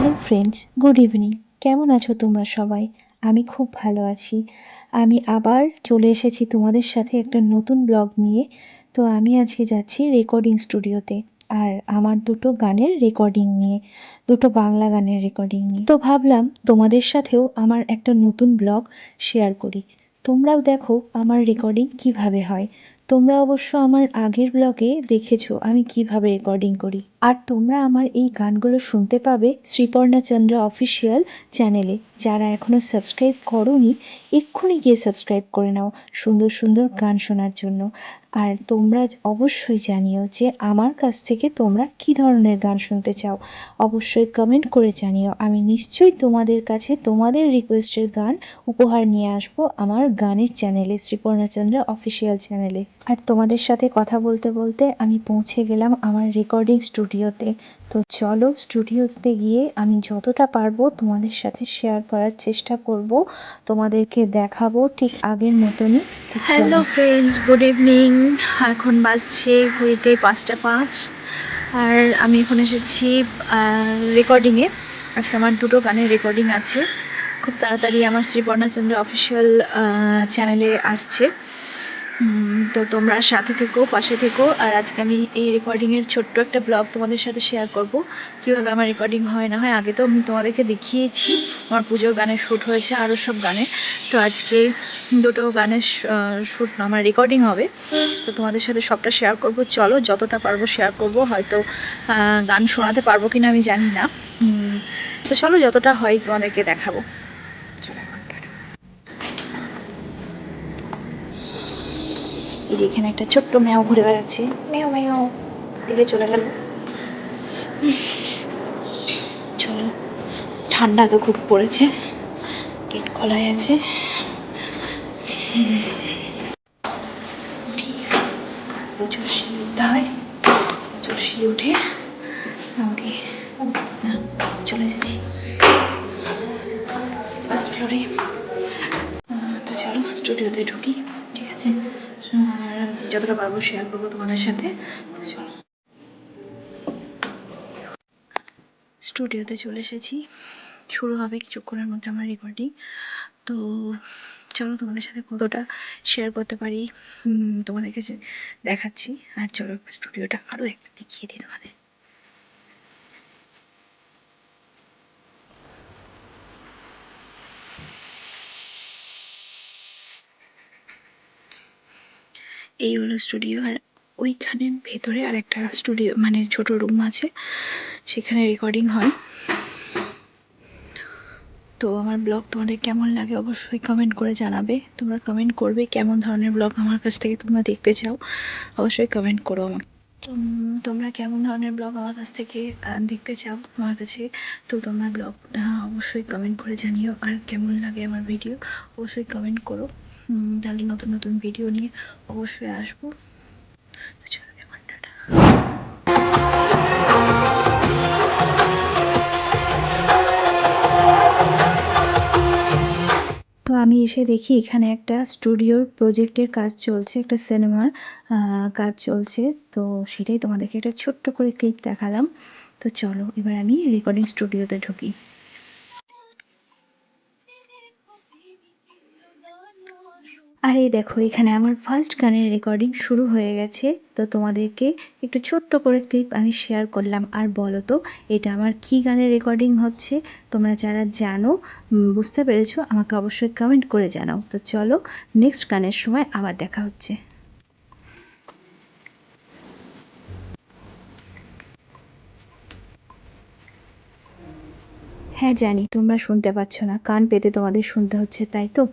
Hello friends, good evening. কেমন আছো তোমরা সবাই? আমি খুব ভালো আছি। আমি আবার চলে এসেছি তোমাদের সাথে একটা নতুন ব্লগ নিয়ে। তো আমি আজকে যাচ্ছি রেকর্ডিং স্টুডিওতে, আর আমার দুটো গানের রেকর্ডিং নিয়ে, দুটো বাংলা গানের রেকর্ডিং নিয়ে। তো ভাবলাম তোমাদের সাথেও আমার একটা নতুন ব্লগ শেয়ার করি। তোমরাও দেখো আমার রেকর্ডিং কিভাবে হয়। তোমরা অবশ্য আমার আগের ব্লগে দেখেছো আমি কিভাবে রেকর্ডিং করি। আর তোমরা আমার এই গানগুলো শুনতে পাবে শ্রীপর্ণা চন্দ্র অফিসিয়াল চ্যানেলে। যারা এখনো সাবস্ক্রাইব করোনি, এক্ষুনি গিয়ে সাবস্ক্রাইব করে নাও সুন্দর সুন্দর গান শোনার জন্য। আর তোমরা অবশ্যই জানিও যে আমার কাছ থেকে তোমরা কি ধরনের গান শুনতে চাও। অবশ্যই কমেন্ট করে জানিও। আমি নিশ্চয়ই তোমাদের কাছে তোমাদের রিকোয়েস্টের গান উপহার নিয়ে আসবো আমার গানের চ্যানেলে, শ্রীপর্ণা চন্দ্র অফিসিয়াল চ্যানেলে। আর তোমাদের সাথে কথা বলতে বলতে আমি পৌঁছে গেলাম আমার রেকর্ডিং স্টুডিওতে। তো চলো স্টুডিওতে গিয়ে আমি যতটা পারবো তোমাদের সাথে শেয়ার করার চেষ্টা করব, তোমাদেরকে দেখাবো ঠিক আগের মতনই। Hello friends, good evening. এখন বাজছে ঘড়িতে 5টা 5, আর আমি এখন এসেছি রেকর্ডিংয়ে। আজকে আমার দুটো গানের রেকর্ডিং আছে, খুব তাড়াতাড়ি আমার শ্রীপর্ণা চন্দ্র অফিসিয়াল চ্যানেলে আসছে। তো তোমরা সাথে থেকো, পাশে থেকো। আর আজকে আমি এই রেকর্ডিংয়ের ছোট্ট একটা ব্লগ তোমাদের সাথে শেয়ার করব, কীভাবে আমার রেকর্ডিং হয় না হয়। আগে তো আমি তোমাদেরকে দেখিয়েছি আমার পুজোর গানের শ্যুট হয়েছে, আরও সব গানে। তো আজকে দুটো গানের শ্যুট আমার রেকর্ডিং হবে, তো তোমাদের সাথে সবটা শেয়ার করব। চলো যতটা পারবো শেয়ার করব, হয়তো গান শোনাতে পারবো কিনা আমি জানি না। তো চলো যতটা হয় তোমাদেরকে দেখাবো। এই যে এখানে একটা ছোট্ট ম্যাও ঘুরে বেড়াচ্ছে, ম্যাও ম্যাও দিলে চলে গেল। চলো, ঠান্ডা তো খুব পড়েছে, গেট খোলাই আছে। প্রচুর সিঁড়ি উঠতে হয়, প্রচুর সিঁড়ি উঠে আমাকে চলে যাচ্ছি ফার্স্ট ফ্লোরে। তো চলো স্টুডিওতে ঢুকি, ঠিক আছে? আর যতটা পারবো শেয়ার করবো তোমাদের সাথে। চলো, স্টুডিওতে চলে এসেছি, শুরু হবে কিছুক্ষণের মধ্যে আমার রেকর্ডিং। তো চলো তোমাদের সাথে কতটা শেয়ার করতে পারি তোমাদেরকে দেখাচ্ছি। আর চলো স্টুডিওটা আরও একবার দেখিয়ে দিই তোমাদের। এই হলো স্টুডিও, আর ওইখানে ভেতরে আর একটা স্টুডিও মানে ছোট রুম আছে, সেখানে রেকর্ডিং হয়। তো আমার ব্লগ তোমাদের কেমন লাগে অবশ্যই কমেন্ট করে জানাবে। তোমরা কমেন্ট করবে কেমন ধরনের ব্লগ আমার কাছ থেকে তোমরা দেখতে চাও, অবশ্যই কমেন্ট করো আমাকে। তোমরা কেমন ধরনের ব্লগ আমার কাছ থেকে দেখতে চাও আমার কাছে, তো তোমরা ব্লগ অবশ্যই কমেন্ট করে জানিও। আর কেমন লাগে আমার ভিডিও অবশ্যই কমেন্ট করো, তাহলে নতুন নতুন ভিডিও নিয়ে অবশ্যই আসবো। তো চলো এখন টাটা। তো আমি এসে দেখি এখানে একটা স্টুডিওর প্রজেক্টের কাজ চলছে, একটা সিনেমার কাজ চলছে। তো সেটাই তোমাদেরকে একটা ছোট্ট করে ক্লিপ দেখালাম। তো চলো এবার আমি রেকর্ডিং স্টুডিওতে ঢুকি। আর এই দেখো এখানে আমার ফার্স্ট গানের রেকর্ডিং শুরু হয়ে গেছে। তো তোমাদেরকে একটু ছোট্ট করে ক্লিপ আমি শেয়ার করলাম। আর বলো তো এটা আমার কি গানের রেকর্ডিং হচ্ছে? তোমরা যারা জানো, বুঝতে পেরেছো, আমাকে অবশ্যই কমেন্ট করে জানাও। তো চলো নেক্সট গানের সময় আবার দেখা হচ্ছে। হ্যাঁ জানি তোমরা শুনতে পাচ্ছ না, কান পেতে তোমাদের শুনতে হচ্ছে, তাই তো?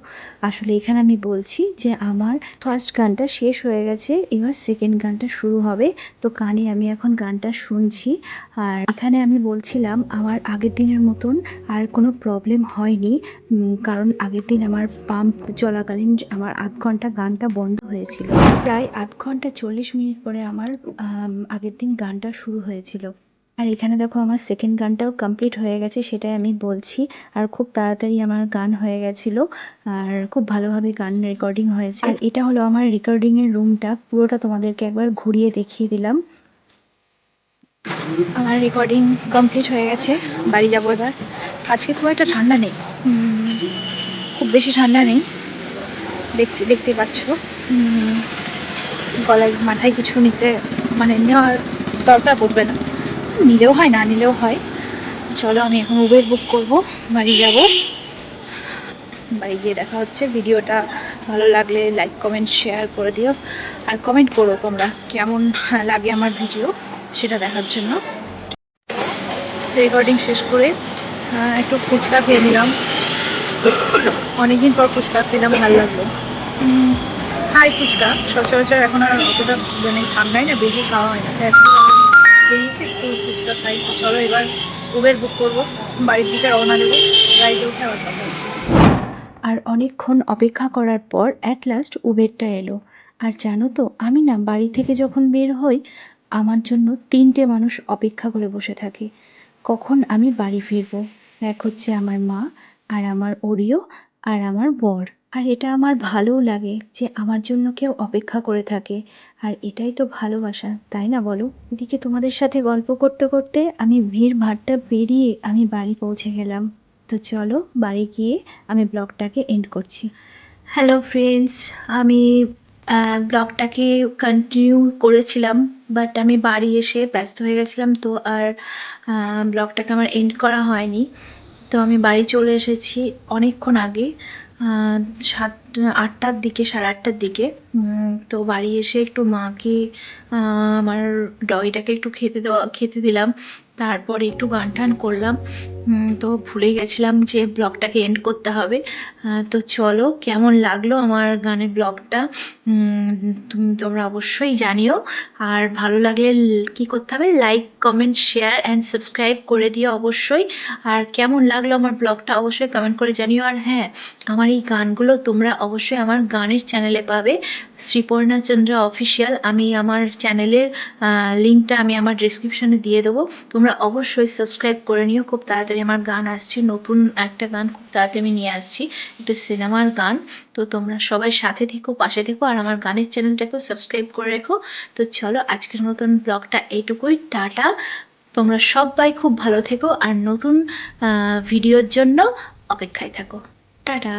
আসলে এখানে আমি বলছি যে আমার ফার্স্ট গানটা শেষ হয়ে গেছে, এবার সেকেন্ড গানটা শুরু হবে। তো কানে আমি এখন গানটা শুনছি। আর এখানে আমি বলছিলাম আমার আগের দিনের মতন আর কোনো প্রবলেম হয়নি, কারণ আগের দিন আমার পাম্প চলাকালীন আমার আধ ঘন্টা গানটা বন্ধ হয়েছিল। প্রায় আধ ঘন্টা 40 মিনিট পরে আমার আগের দিন গানটা শুরু হয়েছিল। আর এখানে দেখো আমার সেকেন্ড গানটাও কমপ্লিট হয়ে গেছে, সেটাই আমি বলছি। আর খুব তাড়াতাড়ি আমার গান হয়ে গেছিলো, আর খুব ভালোভাবে গান রেকর্ডিং হয়েছে। আর এটা হলো আমার রেকর্ডিংয়ের রুমটা, পুরোটা তোমাদেরকে একবার ঘুরিয়ে দেখিয়ে দিলাম। আমার রেকর্ডিং কমপ্লিট হয়ে গেছে, বাড়ি যাবো এবার। আজকে খুব একটা ঠান্ডা নেই, খুব বেশি ঠান্ডা নেই, দেখতে পাচ্ছ। গলায় মাথায় কিছু নিতে মানে নেওয়ার দরকার পড়বে না, নিলেও হয় না নিলেও হয়। চলো আমি এখন উবের বুক করব, বাড়ি যাব। বাড়ি গিয়ে দেখা হচ্ছে। ভিডিওটা ভালো লাগলে লাইক কমেন্ট শেয়ার করে দিও, আর কমেন্ট করো তোমরা কেমন লাগে আমার ভিডিও সেটা দেখার জন্য। রেকর্ডিং শেষ করে একটু ফুচকা খেয়ে নিলাম, অনেকদিন পর ফুচকা খেলাম, ভালো লাগলো। খাই ফুচকা সচরাচর, এখন আর অতটা মানে ঠান্ডায় না বেশি খাওয়া হয় না, বেরিয়েছে একটু ফুচকা খাই। তো চলো এবার উবের বুক করবো, বাড়ির দিকে রওনা দেবো। গাড়িতে উঠে আবার কথা হচ্ছে। আর অনেকক্ষণ অপেক্ষা করার পর অ্যাট লাস্ট উবেরটা এলো। আর জানো তো, আমি না বাড়ি থেকে যখন বের হই, আমার জন্য ৩টে মানুষ অপেক্ষা করে বসে থাকে কখন আমি বাড়ি ফিরবো। এক হচ্ছে আমার মা, আর আমার ওরিও, আর আমার বর। আর এটা আমার ভালোও লাগে যে আমার জন্য কেউ অপেক্ষা করে থাকে। আর এটাই তো ভালোবাসা, তাই না বলো? এদিকে তোমাদের সাথে গল্প করতে করতে আমি ভিড় ভাট্টা পেরিয়ে আমি বাড়ি পৌঁছে গেলাম। তো চলো বাড়ি গিয়ে আমি ব্লগটাকে এন্ড করছি। হ্যালো ফ্রেন্ডস, আমি ব্লগটাকে কন্টিনিউ করেছিলাম, বাট আমি বাড়ি এসে ব্যস্ত হয়ে গেছিলাম, তো আর ব্লগটাকে আমার এন্ড করা হয়নি। তো আমি বাড়ি চলে এসেছি অনেকক্ষণ আগে, আহ, 8টার দিকে, 8:30টার দিকে। তো বাড়ি এসে একটু মাকে, আমার ডগিটাকে একটু খেতে দিলাম, তারপরে একটু গান টান করলাম। তো ভুলে গেছিলাম যে ব্লগটাকে এন্ড করতে হবে। তো চলো, কেমন লাগলো আমার গানের ব্লগটা তোমরা অবশ্যই জানিও। আর ভালো লাগলে কি করতে হবে, like comment share and subscribe করে দিও অবশ্যই। আর কেমন লাগলো আমার ব্লগটা অবশ্যই কমেন্ট করে জানিও। আর হ্যাঁ, আমার এই গানগুলো তোমরা অবশ্যই আমার গানের চ্যানেলে পাবে, শ্রীপর্ণা চন্দ্রা অফিসিয়াল। আমি আমার চ্যানেলের লিঙ্কটা আমি আমার ডিসক্রিপশনে দিয়ে দেবো, তোমরা অবশ্যই সাবস্ক্রাইব করে নিও। খুব তাড়াতাড়ি আমার গান আসছে, নতুন একটা গান খুব তাড়াতাড়ি আমি নিয়ে আসছি, একটা সিনেমার গান। তো তোমরা সবাই সাথে থেকো, পাশে থেকো, আর আমার গানের চ্যানেলটাকেও সাবস্ক্রাইব করে রেখো। তো চলো আজকের মতন ব্লগটা এইটুকুই, টাটা। তোমরা সবাই খুব ভালো থেকো, আর নতুন ভিডিওর জন্য অপেক্ষায় থাকো। টাটা।